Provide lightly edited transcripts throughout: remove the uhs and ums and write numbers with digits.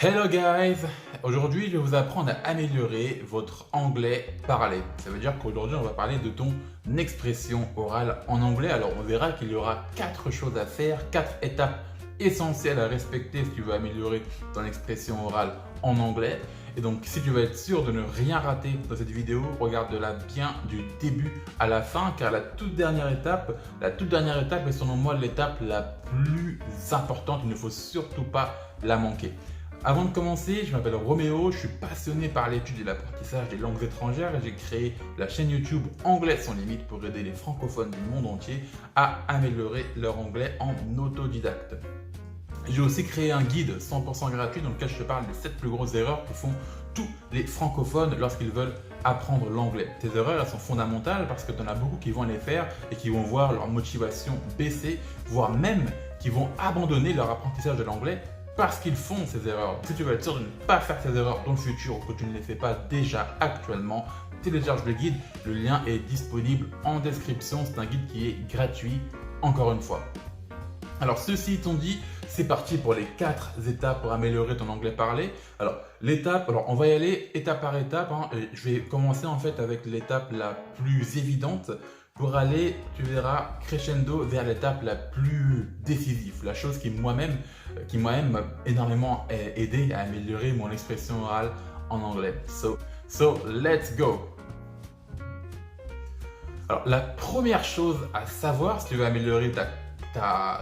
Hello guys! Aujourd'hui, je vais vous apprendre à améliorer votre anglais parlé. Ça veut dire qu'aujourd'hui, on va parler de ton expression orale en anglais. Alors, on verra qu'il y aura 4 choses à faire, 4 étapes essentielles à respecter si tu veux améliorer ton expression orale en anglais. Et donc, si tu veux être sûr de ne rien rater dans cette vidéo, regarde-la bien du début à la fin, car la toute dernière étape est selon moi l'étape la plus importante. Il ne faut surtout pas la manquer. Avant de commencer, je m'appelle Roméo, je suis passionné par l'étude et l'apprentissage des langues étrangères et j'ai créé la chaîne YouTube Anglais sans limite pour aider les francophones du monde entier à améliorer leur anglais en autodidacte. J'ai aussi créé un guide 100% gratuit dans lequel je te parle des 7 plus grosses erreurs que font tous les francophones lorsqu'ils veulent apprendre l'anglais. Ces erreurs, elles sont fondamentales parce que tu en as beaucoup qui vont les faire et qui vont voir leur motivation baisser, voire même qui vont abandonner leur apprentissage de l'anglais parce qu'ils font ces erreurs. Si tu veux être sûr de ne pas faire ces erreurs dans le futur ou que tu ne les fais pas déjà actuellement, télécharge le guide. Le lien est disponible en description. C'est un guide qui est gratuit, encore une fois. Alors, ceci étant dit, c'est parti pour les 4 étapes pour améliorer ton anglais parlé. Alors, on va y aller étape par étape. Et je vais commencer en fait avec l'étape la plus évidente pour aller, tu verras, crescendo vers l'étape la plus décisive. La chose qui moi-même m'a énormément aidé à améliorer mon expression orale en anglais. So let's go! Alors, la première chose à savoir si tu veux améliorer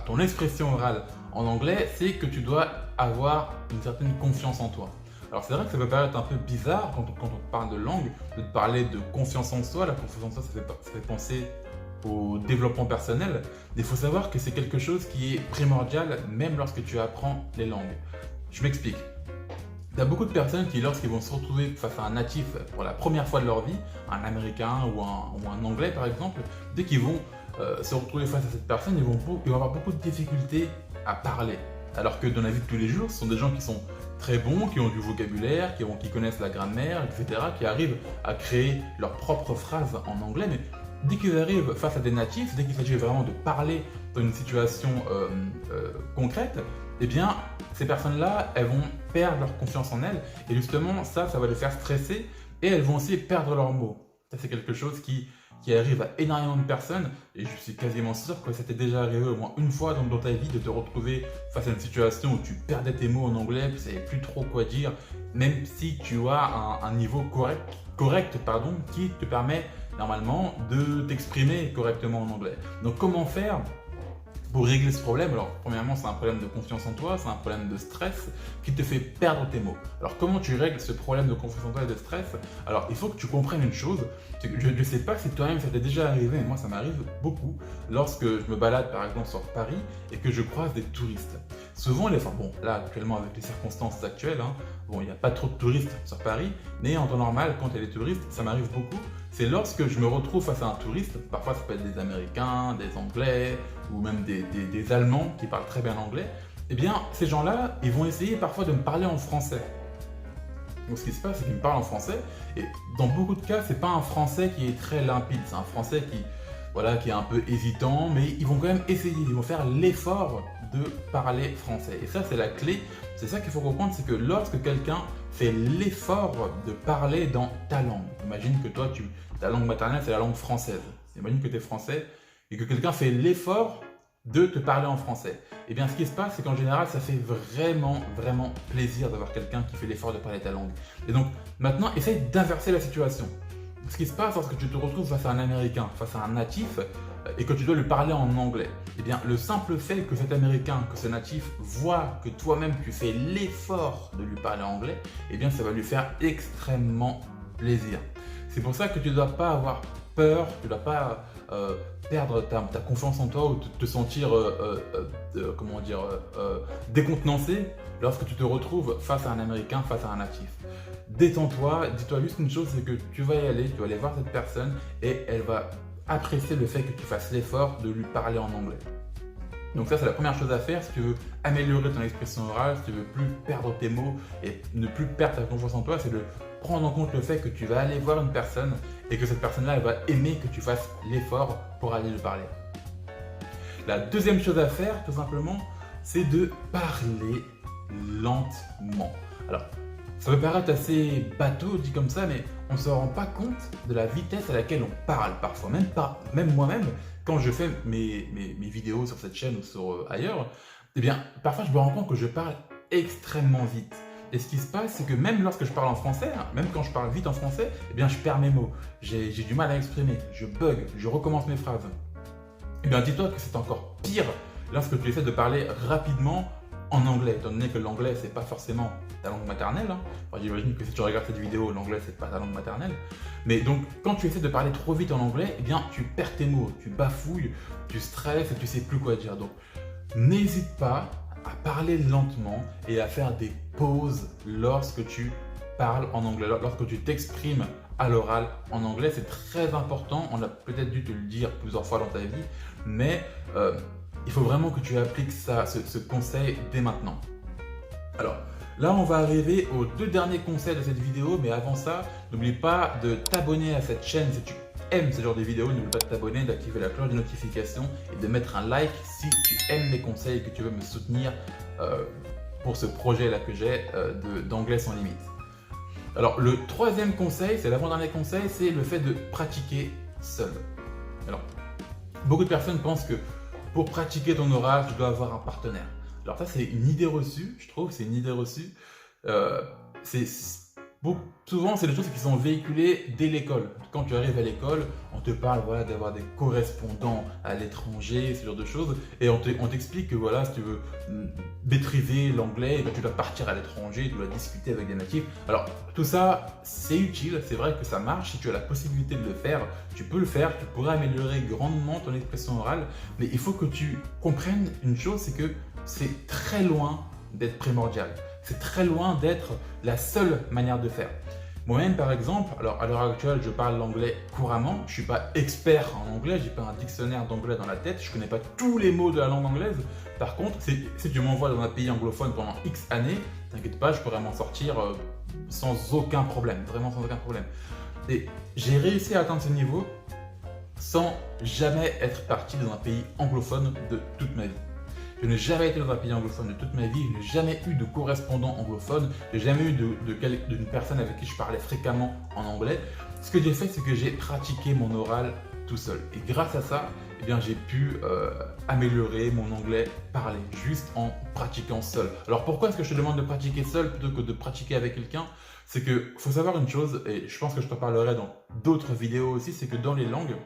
ton expression orale en anglais, c'est que tu dois avoir une certaine confiance en toi. Alors c'est vrai que ça peut paraître un peu bizarre quand on parle de langue, de parler de confiance en soi. La confiance en soi, ça fait penser au développement personnel. Mais il faut savoir que c'est quelque chose qui est primordial même lorsque tu apprends les langues. Je m'explique. Il y a beaucoup de personnes qui, lorsqu'ils vont se retrouver face à un natif pour la première fois de leur vie, un américain ou un anglais par exemple, dès qu'ils vont se retrouver face à cette personne, ils vont avoir beaucoup de difficultés à parler. Alors que dans la vie de tous les jours, ce sont des gens qui sont très bons, qui ont du vocabulaire, qui connaissent la grammaire, etc., qui arrivent à créer leurs propres phrases en anglais. Mais dès qu'ils arrivent face à des natifs, dès qu'il s'agit vraiment de parler dans une situation concrète, eh bien, ces personnes-là, elles vont perdre leur confiance en elles. Et justement, ça va les faire stresser et elles vont aussi perdre leurs mots. Ça, c'est quelque chose qui arrive à énormément de personnes et je suis quasiment sûr que ça t'est déjà arrivé au moins une fois dans ta vie de te retrouver face à une situation où tu perdais tes mots en anglais, tu ne savais plus trop quoi dire, même si tu as un niveau correct qui te permet normalement de t'exprimer correctement en anglais. Donc comment faire pour régler ce problème? Alors, premièrement, c'est un problème de confiance en toi, c'est un problème de stress qui te fait perdre tes mots. Alors, comment tu règles ce problème de confiance en toi et de stress? Alors, il faut que tu comprennes une chose, c'est que je ne sais pas si toi-même ça t'est déjà arrivé, mais moi ça m'arrive beaucoup lorsque je me balade par exemple sur Paris et que je croise des touristes. Souvent, là actuellement avec les circonstances actuelles, il n'y a pas trop de touristes sur Paris, mais en temps normal, quand il y a des touristes, ça m'arrive beaucoup. C'est lorsque je me retrouve face à un touriste, parfois ça peut être des Américains, des Anglais ou même des Allemands qui parlent très bien anglais, eh bien ces gens-là, ils vont essayer parfois de me parler en français. Donc ce qui se passe, c'est qu'ils me parlent en français et dans beaucoup de cas, c'est pas un français qui est très limpide, c'est un français qui est un peu hésitant, mais ils vont quand même essayer, ils vont faire l'effort de parler français. Et ça, c'est la clé. C'est ça qu'il faut comprendre, c'est que lorsque quelqu'un fait l'effort de parler dans ta langue, imagine que toi, ta langue maternelle, c'est la langue française. Imagine que tu es français et que quelqu'un fait l'effort de te parler en français. Et bien, ce qui se passe, c'est qu'en général, ça fait vraiment, vraiment plaisir d'avoir quelqu'un qui fait l'effort de parler ta langue. Et donc, maintenant, essaye d'inverser la situation. Ce qui se passe lorsque tu te retrouves face à un Américain, face à un natif, et que tu dois lui parler en anglais, eh bien, le simple fait que cet Américain, que ce natif voit que toi-même tu fais l'effort de lui parler en anglais, eh bien, ça va lui faire extrêmement plaisir. C'est pour ça que tu ne dois pas avoir peur, tu ne dois pas perdre ta confiance en toi ou te sentir décontenancé lorsque tu te retrouves face à un Américain, face à un natif. Détends-toi, dis-toi juste une chose, c'est que tu vas y aller, tu vas aller voir cette personne et elle va apprécier le fait que tu fasses l'effort de lui parler en anglais. Donc ça, c'est la première chose à faire si tu veux améliorer ton expression orale, si tu veux plus perdre tes mots et ne plus perdre ta confiance en toi, c'est de prendre en compte le fait que tu vas aller voir une personne et que cette personne-là, elle va aimer que tu fasses l'effort pour aller lui parler. La deuxième chose à faire, tout simplement, c'est de parler lentement. Alors, ça peut paraître assez bateau dit comme ça, mais on ne se rend pas compte de la vitesse à laquelle on parle parfois. Même moi-même, quand je fais mes vidéos sur cette chaîne ou sur ailleurs, eh bien, parfois je me rends compte que je parle extrêmement vite. Et ce qui se passe, c'est que même lorsque je parle en français, même quand je parle vite en français, eh bien, je perds mes mots. J'ai du mal à exprimer, je bug, je recommence mes phrases. Eh bien, dis-toi que c'est encore pire lorsque tu essaies de parler rapidement en anglais, étant donné que l'anglais, c'est pas forcément ta langue maternelle. Enfin, j'imagine que si tu regardes cette vidéo, l'anglais, c'est pas ta langue maternelle. Mais donc, quand tu essaies de parler trop vite en anglais, eh bien, tu perds tes mots, tu bafouilles, tu stresses et tu sais plus quoi dire. Donc, n'hésite pas à parler lentement et à faire des pauses lorsque tu parles en anglais, lorsque tu t'exprimes à l'oral en anglais. C'est très important, on a peut-être dû te le dire plusieurs fois dans ta vie, mais il faut vraiment que tu appliques ce conseil dès maintenant. Alors, là, on va arriver aux 2 derniers conseils de cette vidéo, mais avant ça, n'oublie pas de t'abonner à cette chaîne si tu aimes ce genre de vidéos. N'oublie pas de t'abonner, d'activer la cloche de notification et de mettre un like si tu aimes mes conseils et que tu veux me soutenir pour ce projet-là que j'ai d'anglais sans limite. Alors, le 3e conseil, c'est l'avant-dernier conseil, c'est le fait de pratiquer seul. Alors, beaucoup de personnes pensent que pour pratiquer ton oral, tu dois avoir un partenaire. Alors ça, c'est une idée reçue, je trouve, c'est une idée reçue. Souvent, c'est des choses qui sont véhiculées dès l'école. Quand tu arrives à l'école, on te parle voilà, d'avoir des correspondants à l'étranger, ce genre de choses. Et on t'explique que voilà, si tu veux maîtriser l'anglais, tu dois partir à l'étranger, tu dois discuter avec des natifs. Alors, tout ça, c'est utile, c'est vrai que ça marche. Si tu as la possibilité de le faire, tu peux le faire. Tu pourrais améliorer grandement ton expression orale. Mais il faut que tu comprennes une chose, c'est que c'est très loin d'être primordial. C'est très loin d'être la seule manière de faire. Moi-même, par exemple, alors à l'heure actuelle, je parle l'anglais couramment. Je ne suis pas expert en anglais, je n'ai pas un dictionnaire d'anglais dans la tête. Je ne connais pas tous les mots de la langue anglaise. Par contre, si tu m'envoies dans un pays anglophone pendant X années, t'inquiète pas, je pourrais m'en sortir sans aucun problème, vraiment sans aucun problème. Et j'ai réussi à atteindre ce niveau sans jamais être parti dans un pays anglophone de toute ma vie. Je n'ai jamais été dans un pays anglophone de toute ma vie, je n'ai jamais eu de correspondant anglophone, je n'ai jamais eu d'une personne avec qui je parlais fréquemment en anglais. Ce que j'ai fait, c'est que j'ai pratiqué mon oral tout seul. Et grâce à ça, eh bien, j'ai pu améliorer mon anglais parlé, juste en pratiquant seul. Alors pourquoi est-ce que je te demande de pratiquer seul plutôt que de pratiquer avec quelqu'un? C'est qu'il faut savoir une chose, et je pense que je t'en parlerai dans d'autres vidéos aussi, c'est que dans les langues,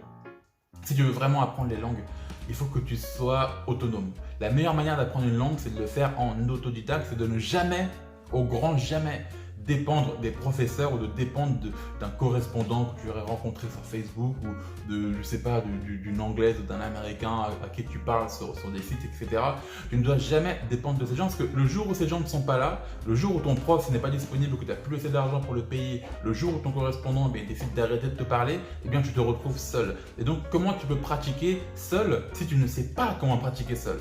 si tu veux vraiment apprendre les langues, il faut que tu sois autonome. La meilleure manière d'apprendre une langue, c'est de le faire en autodidacte, c'est de ne jamais, au grand jamais, dépendre des professeurs ou de dépendre d'un correspondant que tu aurais rencontré sur Facebook ou de, je sais pas, d'une anglaise ou d'un américain à qui tu parles sur des sites, etc. Tu ne dois jamais dépendre de ces gens parce que le jour où ces gens ne sont pas là, le jour où ton prof n'est pas disponible ou que tu n'as plus assez d'argent pour le payer, le jour où ton correspondant décide d'arrêter de te parler, eh bien tu te retrouves seul. Et donc comment tu peux pratiquer seul si tu ne sais pas comment pratiquer seul?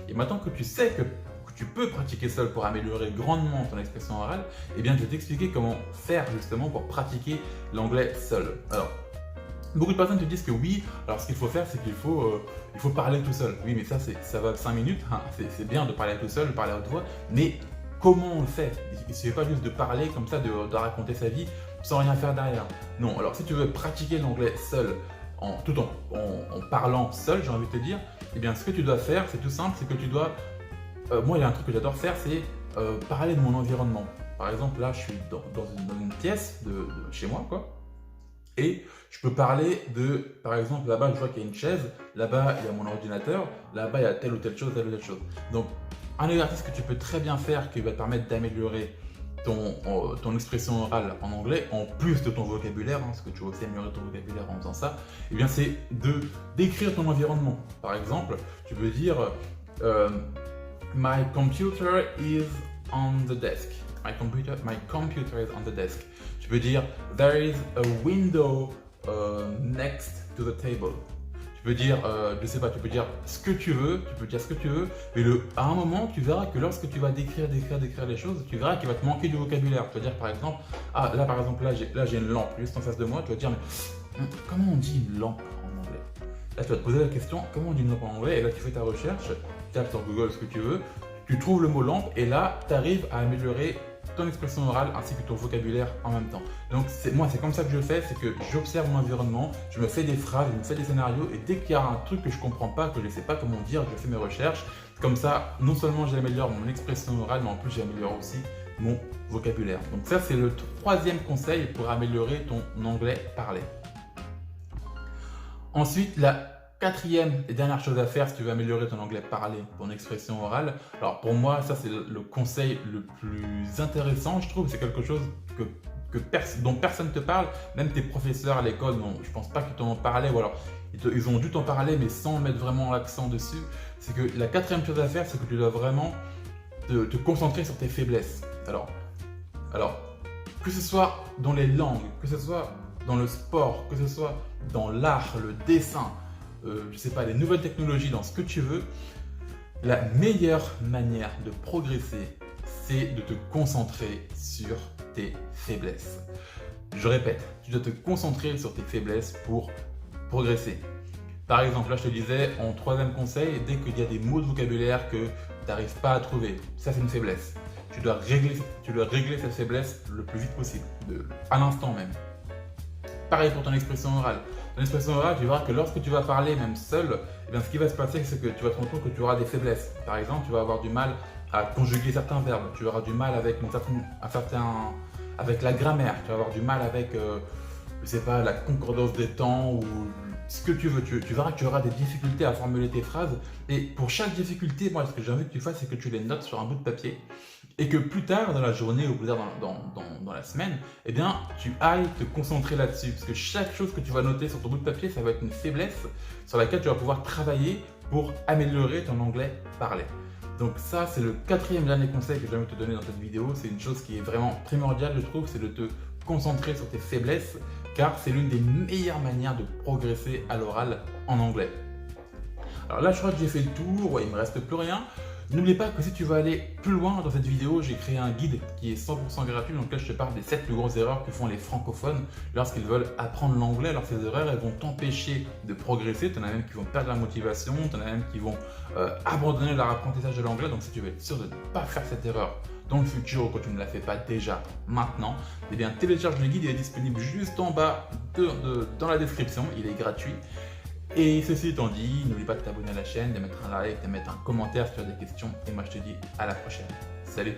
Et maintenant que tu sais que tu peux pratiquer seul pour améliorer grandement ton expression orale, eh bien je vais t'expliquer comment faire justement pour pratiquer l'anglais seul. Alors, beaucoup de personnes te disent que oui, alors ce qu'il faut faire, c'est qu'il faut, parler tout seul. Oui, mais ça va 5 minutes, hein. C'est bien de parler tout seul, de parler à haute voix, mais comment on le fait? Il ne suffit pas juste de parler comme ça, de raconter sa vie sans rien faire derrière. Non, alors si tu veux pratiquer l'anglais seul, tout en parlant seul, j'ai envie de te dire, eh bien ce que tu dois faire, c'est tout simple, c'est que tu dois moi, il y a un truc que j'adore faire, c'est parler de mon environnement. Par exemple, là, je suis dans une pièce de chez moi, quoi. Et je peux parler par exemple, là-bas, je vois qu'il y a une chaise, là-bas, il y a mon ordinateur, là-bas, il y a telle ou telle chose, telle ou telle chose. Donc, un exercice que tu peux très bien faire qui va te permettre d'améliorer ton expression orale en anglais, en plus de ton vocabulaire, parce que tu vas aussi améliorer ton vocabulaire en faisant ça, eh bien, c'est d'écrire ton environnement. Par exemple, tu peux dire My computer is on the desk. My computer is on the desk. Tu peux dire There is a window next to the table. Tu peux dire, je sais pas, tu peux dire ce que tu veux, mais à un moment, tu verras que lorsque tu vas décrire les choses, tu verras qu'il va te manquer du vocabulaire. Tu vas dire par exemple, là j'ai une lampe juste en face de moi, tu vas dire, mais comment on dit une lampe en anglais? Là, tu vas te poser la question, comment on dit une lampe en anglais? Et là, tu fais ta recherche, tu tapes sur Google ce que tu veux, tu trouves le mot lampe et là, tu arrives à améliorer ton expression orale ainsi que ton vocabulaire en même temps. Donc moi, c'est comme ça que je fais, c'est que j'observe mon environnement, je me fais des phrases, je me fais des scénarios et dès qu'il y a un truc que je comprends pas, que je ne sais pas comment dire, je fais mes recherches. Comme ça, non seulement j'améliore mon expression orale, mais en plus j'améliore aussi mon vocabulaire. Donc ça, c'est le troisième conseil pour améliorer ton anglais parlé. Ensuite, la quatrième et dernière chose à faire si tu veux améliorer ton anglais parlé, ton expression orale. Alors pour moi, ça c'est le conseil le plus intéressant, je trouve. C'est quelque chose dont personne ne te parle, même tes professeurs à l'école, je ne pense pas qu'ils t'en ont parlé, ou alors ils ont dû t'en parler, mais sans mettre vraiment l'accent dessus. C'est que la quatrième chose à faire, c'est que tu dois vraiment te concentrer sur tes faiblesses. Alors, que ce soit dans les langues, que ce soit dans le sport, que ce soit dans l'art, le dessin, je sais pas, les nouvelles technologies, dans ce que tu veux, la meilleure manière de progresser, c'est de te concentrer sur tes faiblesses. Je répète, tu dois te concentrer sur tes faiblesses pour progresser. Par exemple, là je te disais, en troisième conseil, dès qu'il y a des mots de vocabulaire que tu n'arrives pas à trouver, ça c'est une faiblesse. Tu dois régler cette faiblesse le plus vite possible, à l'instant même. Pareil pour ton expression orale. Ton expression orale, tu verras que lorsque tu vas parler, même seul, eh bien, ce qui va se passer, c'est que tu vas te rendre compte que tu auras des faiblesses. Par exemple, tu vas avoir du mal à conjuguer certains verbes, tu auras du mal avec avec la grammaire, tu vas avoir du mal avec, je sais pas, la concordance des temps ou ce que tu veux. Tu verras que tu auras des difficultés à formuler tes phrases. Et pour chaque difficulté, moi, ce que j'ai envie que tu fasses, c'est que tu les notes sur un bout de papier. Et que plus tard dans la journée ou plus tard dans la semaine, eh bien, tu ailles te concentrer là-dessus. Parce que chaque chose que tu vas noter sur ton bout de papier, ça va être une faiblesse sur laquelle tu vas pouvoir travailler pour améliorer ton anglais parlé. Donc ça, c'est le quatrième dernier conseil que j'ai envie de te donner dans cette vidéo. C'est une chose qui est vraiment primordiale, je trouve, c'est de te concentrer sur tes faiblesses, car c'est l'une des meilleures manières de progresser à l'oral en anglais. Alors là, je crois que j'ai fait le tour, ouais, il ne me reste plus rien. N'oublie pas que si tu veux aller plus loin dans cette vidéo, j'ai créé un guide qui est 100% gratuit dans lequel je te parle des 7 plus grosses erreurs que font les francophones lorsqu'ils veulent apprendre l'anglais. Alors ces erreurs, elles vont t'empêcher de progresser, tu en as même qui vont perdre la motivation, tu en as même qui vont abandonner leur apprentissage de l'anglais. Donc si tu veux être sûr de ne pas faire cette erreur dans le futur ou quand tu ne la fais pas déjà maintenant, eh bien télécharge le guide, il est disponible juste en bas dans la description, il est gratuit. Et ceci étant dit, n'oublie pas de t'abonner à la chaîne, de mettre un like, de mettre un commentaire si tu as des questions. Et moi je te dis à la prochaine. Salut!